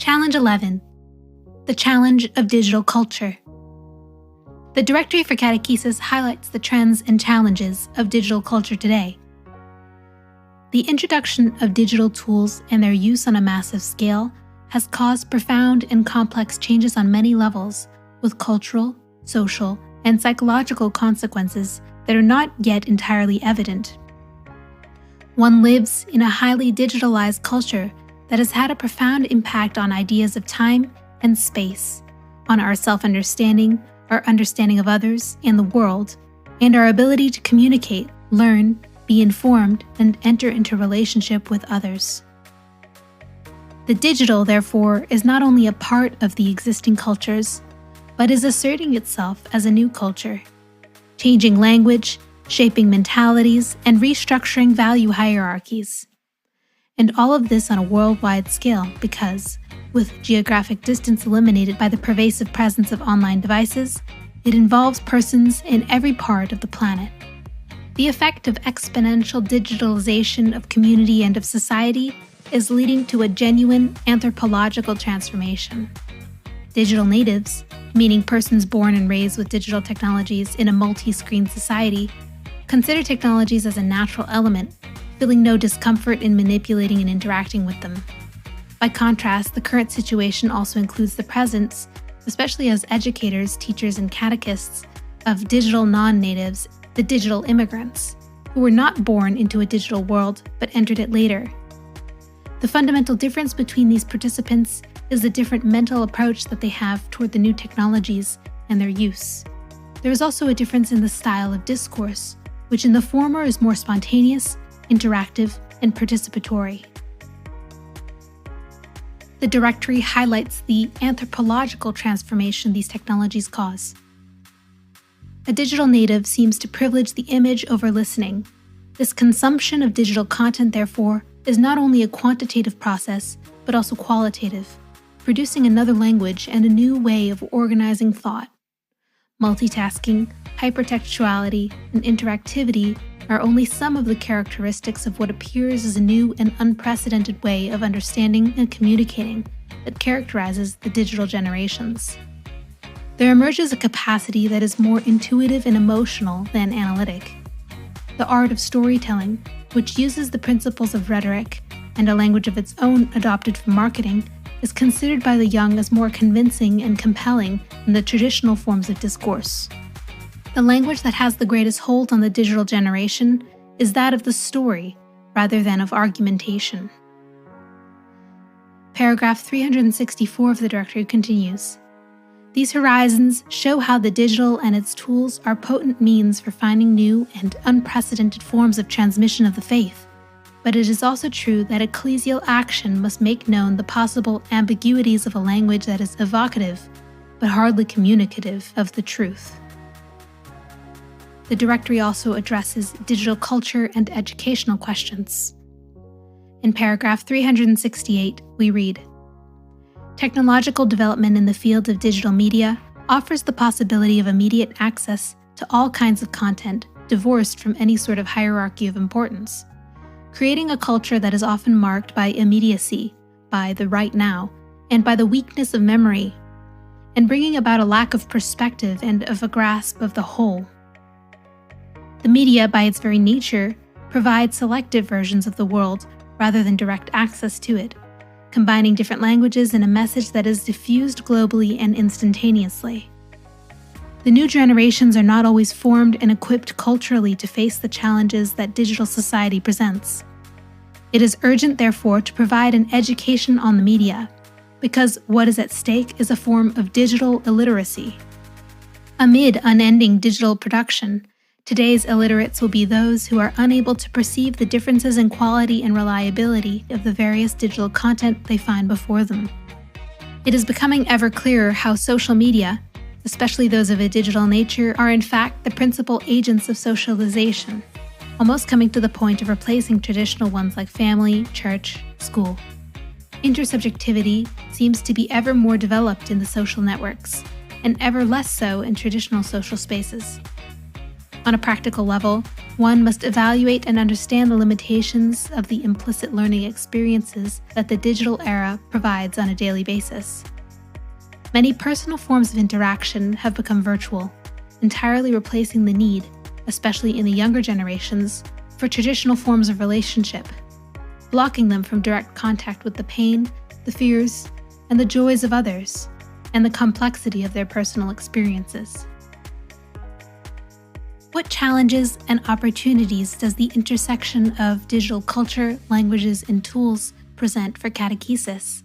Challenge 11. The Challenge of Digital Culture. The Directory for Catechesis highlights the trends and challenges of digital culture today. The introduction of digital tools and their use on a massive scale has caused profound and complex changes on many levels, with cultural, social, and psychological consequences that are not yet entirely evident. One lives in a highly digitalized culture that has had a profound impact on ideas of time and space, on our self-understanding, our understanding of others and the world, and our ability to communicate, learn, be informed, and enter into relationship with others. The digital, therefore, is not only a part of the existing cultures, but is asserting itself as a new culture, changing language, shaping mentalities, and restructuring value hierarchies. And all of this on a worldwide scale because, with geographic distance eliminated by the pervasive presence of online devices, it involves persons in every part of the planet. The effect of exponential digitalization of community and of society is leading to a genuine anthropological transformation. Digital natives, meaning persons born and raised with digital technologies in a multi-screen society, consider technologies as a natural element, feeling no discomfort in manipulating and interacting with them. By contrast, the current situation also includes the presence, especially as educators, teachers, and catechists, of digital non-natives, the digital immigrants, who were not born into a digital world but entered it later. The fundamental difference between these participants is the different mental approach that they have toward the new technologies and their use. There is also a difference in the style of discourse, which in the former is more spontaneous, interactive, and participatory. The directory highlights the anthropological transformation these technologies cause. A digital native seems to privilege the image over listening. This consumption of digital content, therefore, is not only a quantitative process, but also qualitative, producing another language and a new way of organizing thought. Multitasking, hypertextuality, and interactivity are only some of the characteristics of what appears as a new and unprecedented way of understanding and communicating that characterizes the digital generations. There emerges a capacity that is more intuitive and emotional than analytic. The art of storytelling, which uses the principles of rhetoric and a language of its own adopted from marketing, is considered by the young as more convincing and compelling than the traditional forms of discourse. The language that has the greatest hold on the digital generation is that of the story rather than of argumentation. Paragraph 364 of the directory continues. These horizons show how the digital and its tools are potent means for finding new and unprecedented forms of transmission of the faith, but it is also true that ecclesial action must make known the possible ambiguities of a language that is evocative, but hardly communicative of the truth. The directory also addresses digital culture and educational questions. In paragraph 368, we read, technological development in the field of digital media offers the possibility of immediate access to all kinds of content divorced from any sort of hierarchy of importance, creating a culture that is often marked by immediacy, by the right now, and by the weakness of memory, and bringing about a lack of perspective and of a grasp of the whole. The media, by its very nature, provides selective versions of the world rather than direct access to it, combining different languages in a message that is diffused globally and instantaneously. The new generations are not always formed and equipped culturally to face the challenges that digital society presents. It is urgent, therefore, to provide an education on the media, because what is at stake is a form of digital illiteracy. Amid unending digital production, today's illiterates will be those who are unable to perceive the differences in quality and reliability of the various digital content they find before them. It is becoming ever clearer how social media, especially those of a digital nature, are in fact the principal agents of socialization, almost coming to the point of replacing traditional ones like family, church, school. Intersubjectivity seems to be ever more developed in the social networks, and ever less so in traditional social spaces. On a practical level, one must evaluate and understand the limitations of the implicit learning experiences that the digital era provides on a daily basis. Many personal forms of interaction have become virtual, entirely replacing the need, especially in the younger generations, for traditional forms of relationship, blocking them from direct contact with the pain, the fears, and the joys of others, and the complexity of their personal experiences. What challenges and opportunities does the intersection of digital culture, languages, and tools present for catechesis?